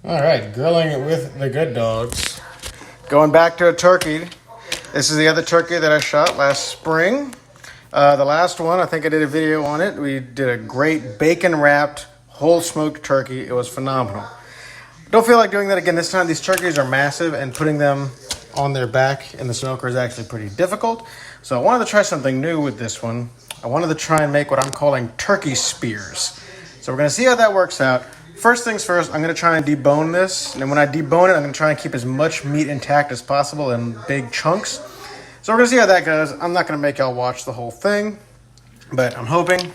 All right, grilling with the good dogs. Going back to a turkey. This is the other turkey that I shot last spring. The last one, I think I did a video on it. We did a great bacon-wrapped, whole smoked turkey. It was phenomenal. Don't feel like doing that again this time. These turkeys are massive, and putting them on their back in the smoker is actually pretty difficult. So I wanted to try something new with this one. I wanted to try and make what I'm calling turkey spears. So we're going to see how that works out. First things first, I'm going to try and debone this. And when I debone it, I'm going to try and keep as much meat intact as possible in big chunks. So we're going to see how that goes. I'm not going to make y'all watch the whole thing, but I'm hoping.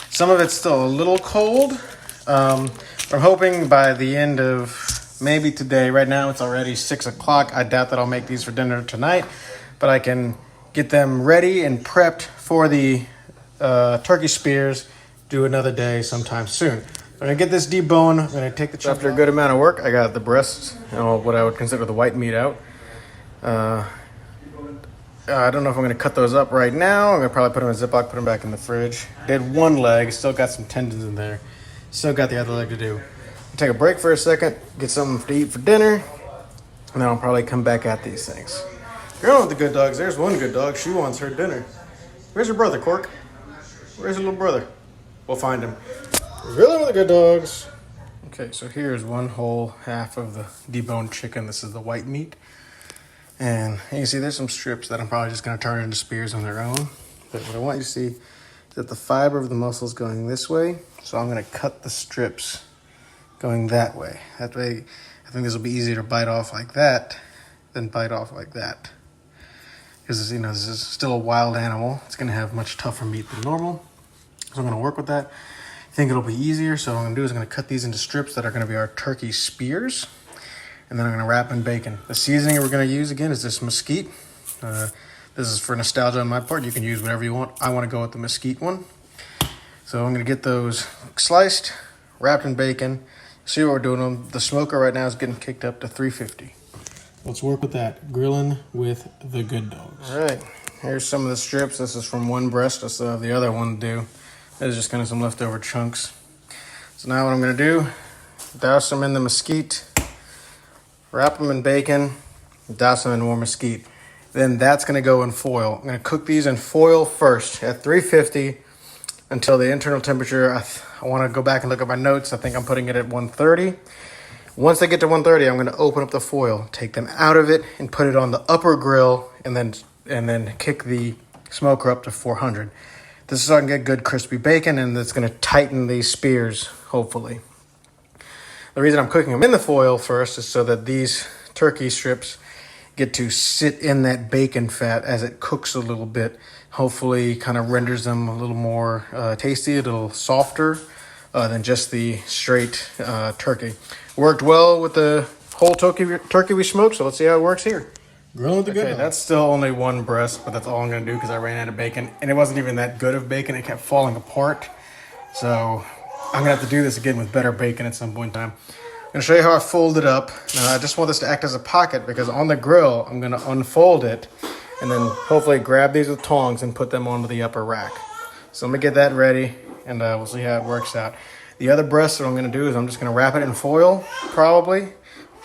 Some of it's still a little cold. I'm hoping by the end of maybe today. Right now it's already 6 o'clock. I doubt that I'll make these for dinner tonight, but I can get them ready and prepped for the turkey spears. Do another day sometime soon. I'm going to get this deboned. I'm going to take the chop. After a good amount of work, I got the breasts, what I would consider the white meat out. I don't know if I'm going to cut those up right now. I'm going to probably put them in a Ziploc, put them back in the fridge. Did one leg, still got some tendons in there. Still got the other leg to do. I'll take a break for a second, get something to eat for dinner, and then I'll probably come back at these things. Girl with the good dogs, there's one good dog. She wants her dinner. Where's your brother, Cork? Where's your little brother? We'll find him. Really with the good dogs. Okay, so here's one whole half of the deboned chicken. This is the white meat. And you can see there's some strips that I'm probably just going to turn into spears on their own. But what I want you to see is that the fiber of the muscle is going this way. So I'm going to cut the strips going that way. That way, I think this will be easier to bite off like that than bite off like that. Because, this is still a wild animal. It's going to have much tougher meat than normal. So I'm going to work with that. I think it'll be easier. So what I'm going to do is I'm going to cut these into strips that are going to be our turkey spears. And then I'm going to wrap in bacon. The seasoning we're going to use, again, is this mesquite. This is for nostalgia on my part. You can use whatever you want. I want to go with the mesquite one. So I'm going to get those sliced, wrapped in bacon. See what we're doing. The smoker right now is getting kicked up to 350. Let's work with that. Grilling with the good dogs. All right. Here's some of the strips. This is from one breast. I still have the other one to do. This is just kind of some leftover chunks. So now what I'm going to do, douse them in the mesquite, wrap them in bacon, douse them in more mesquite. Then that's going to go in foil. I'm going to cook these in foil first at 350 until the internal temperature. I want to go back and look at my notes. I think I'm putting it at 130. Once they get to 130, I'm going to open up the foil, take them out of it, and put it on the upper grill, and then kick the smoker up to 400. This is so I can get good crispy bacon, and it's going to tighten these spears, hopefully. The reason I'm cooking them in the foil first is so that these turkey strips get to sit in that bacon fat as it cooks a little bit. Hopefully kind of renders them a little more tasty, a little softer than just the straight turkey. Worked well with the whole turkey we smoked, so let's see how it works here. Grilling with the good. Okay, that's still only one breast, but that's all I'm going to do because I ran out of bacon. And it wasn't even that good of bacon. It kept falling apart. So I'm going to have to do this again with better bacon at some point in time. I'm going to show you how I fold it up. Now, I just want this to act as a pocket because on the grill, I'm going to unfold it and then hopefully grab these with tongs and put them onto the upper rack. So let me get that ready, and we'll see how it works out. The other breast, what I'm going to do is I'm just going to wrap it in foil, probably,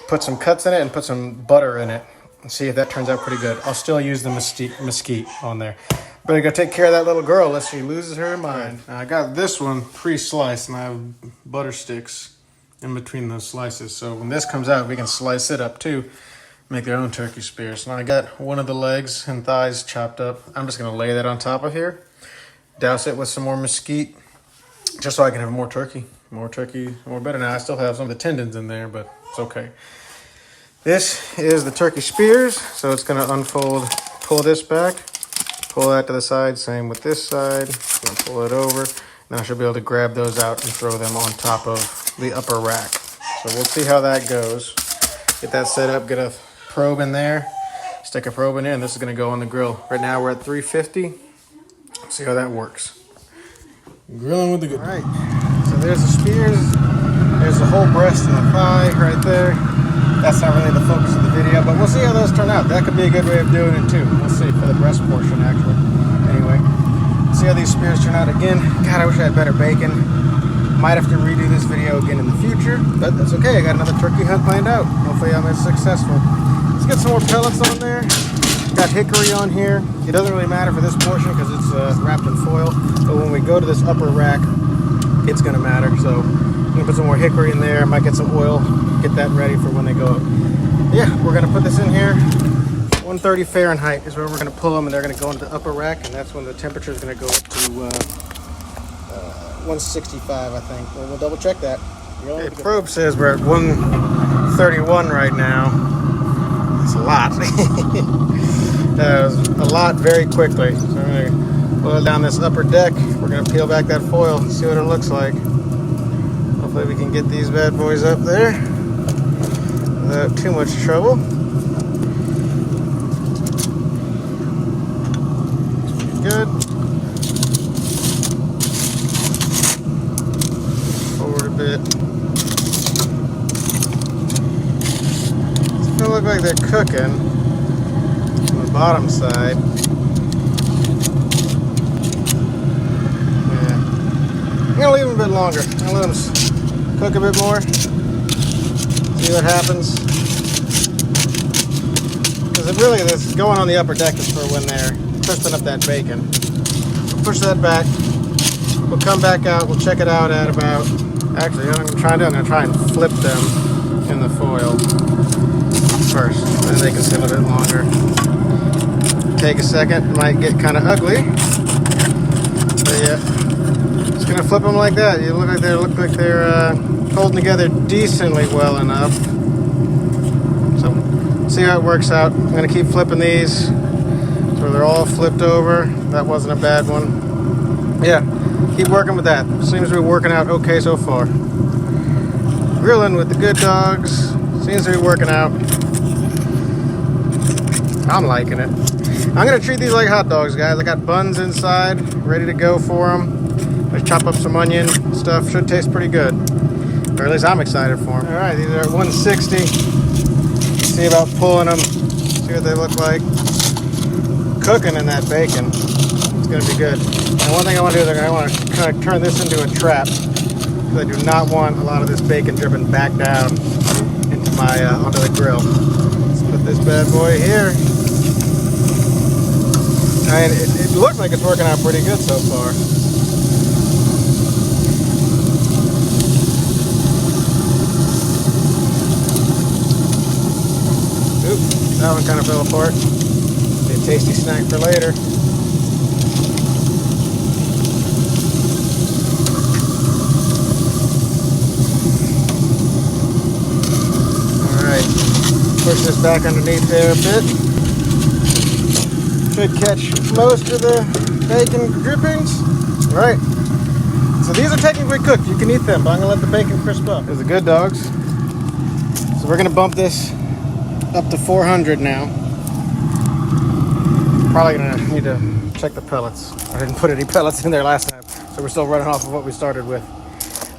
put some cuts in it, and put some butter in it, and see if that turns out pretty good. I'll still use the mesquite on there. But I got to take care of that little girl lest she loses her mind. Now, I got this one pre-sliced, and I have butter sticks in between those slices. So when this comes out, we can slice it up too, make their own turkey spears. Now I got one of the legs and thighs chopped up. I'm just going to lay that on top of here, douse it with some more mesquite, just so I can have more turkey. More turkey, more better. Now, I still have some of the tendons in there, but it's okay. This is the turkey spears, so it's going to unfold, pull this back, pull that to the side, same with this side. Gonna pull it over. Now I should be able to grab those out and throw them on top of the upper rack. So we'll see how that goes. Get that set up, get a probe in there, stick a probe in there, and this is going to go on the grill. Right now we're at 350. See how that works. Grilling with the good. All right, so there's the spears. There's the whole breast and the thigh right there. That's not really the focus of the video, but we'll see how those turn out. That could be a good way of doing it too. We'll see for the breast portion, actually. Anyway, see how these spears turn out. Again, God, I wish I had better bacon. Might have to redo this video again in the future, but that's okay. I got another turkey hunt planned out. Hopefully I'm as successful. Let's get some more pellets on there. Got hickory on here. It doesn't really matter for this portion because it's wrapped in foil, but when we go to this upper rack, it's gonna matter. So I'm gonna put some more hickory in there. Might get some oil, get that ready for when they go up. Yeah, we're gonna put this in here. 130 Fahrenheit is where we're gonna pull them, and they're gonna go into the upper rack, and that's when the temperature is gonna go up to 165, I think. We'll double check that. Okay, probe says we're at 131 right now. It's a lot. A lot very quickly. So I'm gonna pull it down this upper deck. We're gonna peel back that foil and see what it looks like. Hopefully we can get these bad boys up there without too much trouble. Good. Forward a bit. It's gonna look like they're cooking on the bottom side. Yeah. I'm gonna leave them a bit longer. I'm gonna let them cook a bit more. See what happens. Because it really, this going on the upper deck is for when they're crisping up that bacon. We'll push that back. We'll come back out. We'll check it out at about. Actually, what I'm going to try and do, I'm going to try and flip them in the foil first. Then they can sit a bit longer. Take a second. It might get kind of ugly. But yeah, just going to flip them like that. You look like they're holding together decently well enough. So see how it works out. I'm going to keep flipping these. So they're all flipped over. That wasn't a bad one. Yeah, keep working with that. Seems to be working out okay so far. Grilling with the good dogs. Seems to be working out. I'm liking it. I'm gonna treat these like hot dogs, guys. I got buns inside, ready to go for them. I chop up some onion stuff. Should taste pretty good. Or at least I'm excited for them. All right, these are at 160. See about pulling them. See what they look like. Cooking in that bacon. It's gonna be good. And one thing I want to do is I want to kind of turn this into a trap because I do not want a lot of this bacon dripping back down into my onto the grill. Let's put this bad boy here. And it looks like it's working out pretty good so far. Oops, that one kind of fell apart. Tasty snack for later. Alright, push this back underneath there a bit. Should catch most of the bacon drippings. Alright, so these are technically cooked. You can eat them, but I'm going to let the bacon crisp up. There's the good dogs. So we're going to bump this up to 400 now. Probably gonna need to check the pellets. I didn't put any pellets in there last time, so we're still running off of what we started with.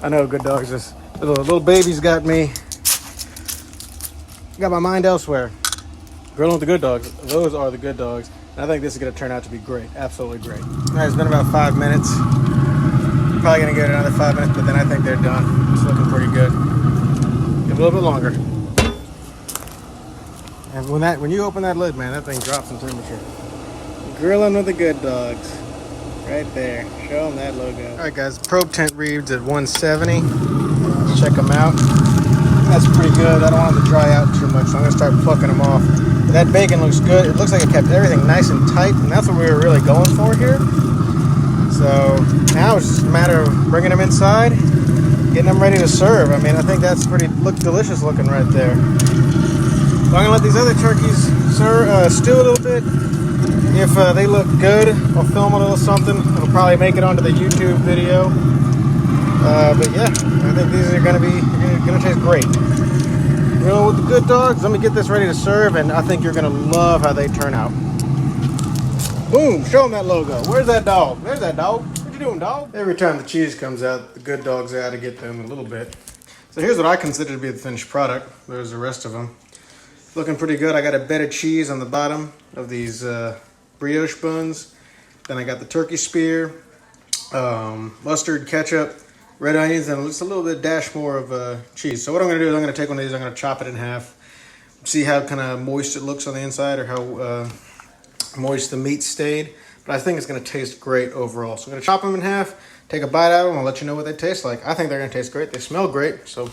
I know good dogs. This little baby's got me. Got my mind elsewhere. Grilling with the good dogs. Those are the good dogs. And I think this is gonna turn out to be great. Absolutely great. All right, it's been about 5 minutes. Probably gonna give it another 5 minutes, but then I think they're done. It's looking pretty good. Give it a little bit longer. And when you open that lid, man, that thing drops in temperature. Grilling with the good dogs. Right there. Show them that logo. Alright guys, probe tent reads at 170. Let's check them out. That's pretty good. I don't want them to dry out too much, so I'm going to start plucking them off. But that bacon looks good. It looks like it kept everything nice and tight, and that's what we were really going for here. So now it's just a matter of bringing them inside, getting them ready to serve. I mean, I think that's look delicious looking right there. So I'm going to let these other turkeys stew a little bit. If they look good, I'll film a little something. It'll probably make it onto the YouTube video. But yeah, I think these are gonna taste great. Grill with the good dogs. Let me get this ready to serve, and I think you're gonna love how they turn out. Boom! Show them that logo. Where's that dog? There's that dog. What you doing, dog? Every time the cheese comes out, the good dogs out to get them a little bit. So here's what I consider to be the finished product. There's the rest of them. Looking pretty good. I got a bed of cheese on the bottom of these brioche buns. Then I got the turkey spear, mustard, ketchup, red onions, and just a little bit dash more of cheese. So what I'm going to do is I'm going to take one of these, I'm going to chop it in half. See how kind of moist it looks on the inside, or how moist the meat stayed. But I think it's going to taste great overall. So I'm going to chop them in half, take a bite out of them, I'll let you know what they taste like. I think they're going to taste great. They smell great. So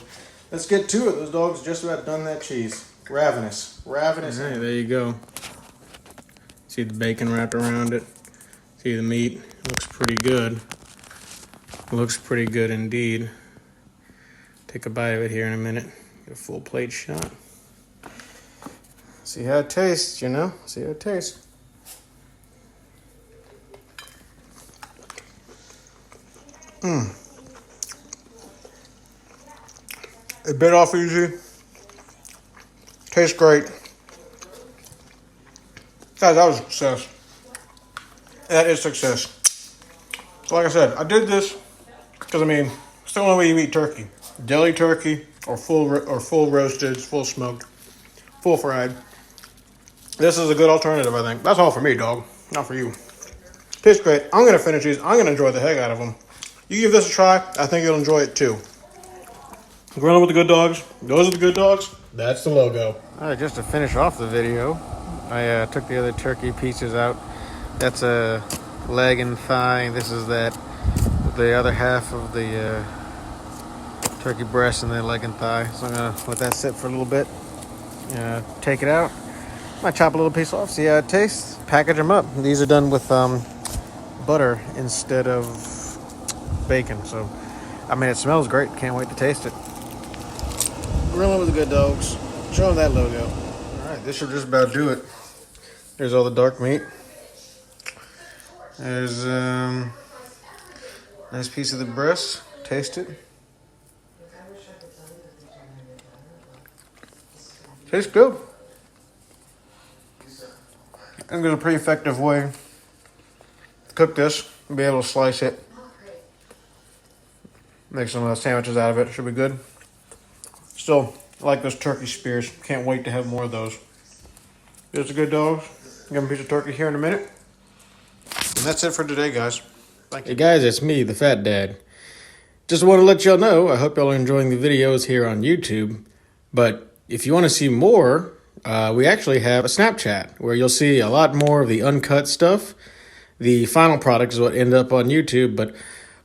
let's get to it. Those dogs just about done that cheese. Ravenous. Ravenous. All right, there you go. See the bacon wrapped around it. See the meat. Looks pretty good. Looks pretty good indeed. Take a bite of it here in a minute. Get a full plate shot. See how it tastes, you know? See how it tastes. It bit off easy. Tastes great. Guys, that was a success. That is success. So like I said, I did this because, I mean, it's the only way you eat turkey. Deli turkey or full roasted, full smoked, full fried. This is a good alternative, I think. That's all for me, dog. Not for you. Tastes great. I'm going to finish these. I'm going to enjoy the heck out of them. You give this a try. I think you'll enjoy it too. Grilling with the good dogs. Those are the good dogs. That's the logo. All right, just to finish off the video, I took the other turkey pieces out. That's a leg and thigh. This is the other half of the turkey breast and the leg and thigh. So I'm going to let that sit for a little bit. Take it out. Might chop a little piece off, see how it tastes. Package them up. These are done with butter instead of bacon. So, I mean, it smells great. Can't wait to taste it. Grilling with the good dogs. Show them that logo. All right, this should just about do it. There's all the dark meat. There's nice piece of the breast. Taste it. Tastes good. I think there's a pretty effective way to cook this. Be able to slice it. Make some sandwiches out of it. Should be good. Still, I like those turkey spears. Can't wait to have more of those. There's a good dog. Give him a piece of turkey here in a minute. And that's it for today, guys. Thank you. Hey guys, it's me, the Fat Dad. Just want to let y'all know, I hope y'all are enjoying the videos here on YouTube. But if you want to see more, we actually have a Snapchat where you'll see a lot more of the uncut stuff. The final product is what ended up on YouTube, but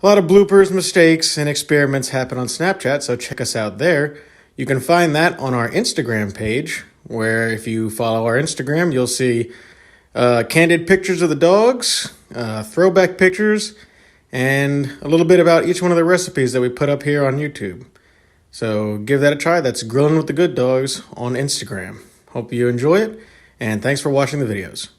a lot of bloopers, mistakes, and experiments happen on Snapchat, so check us out there. You can find that on our Instagram page, where if you follow our Instagram, you'll see candid pictures of the dogs, throwback pictures, and a little bit about each one of the recipes that we put up here on YouTube. So give that a try. That's Grilling with the Good Dogs on Instagram. Hope you enjoy it, and thanks for watching the videos.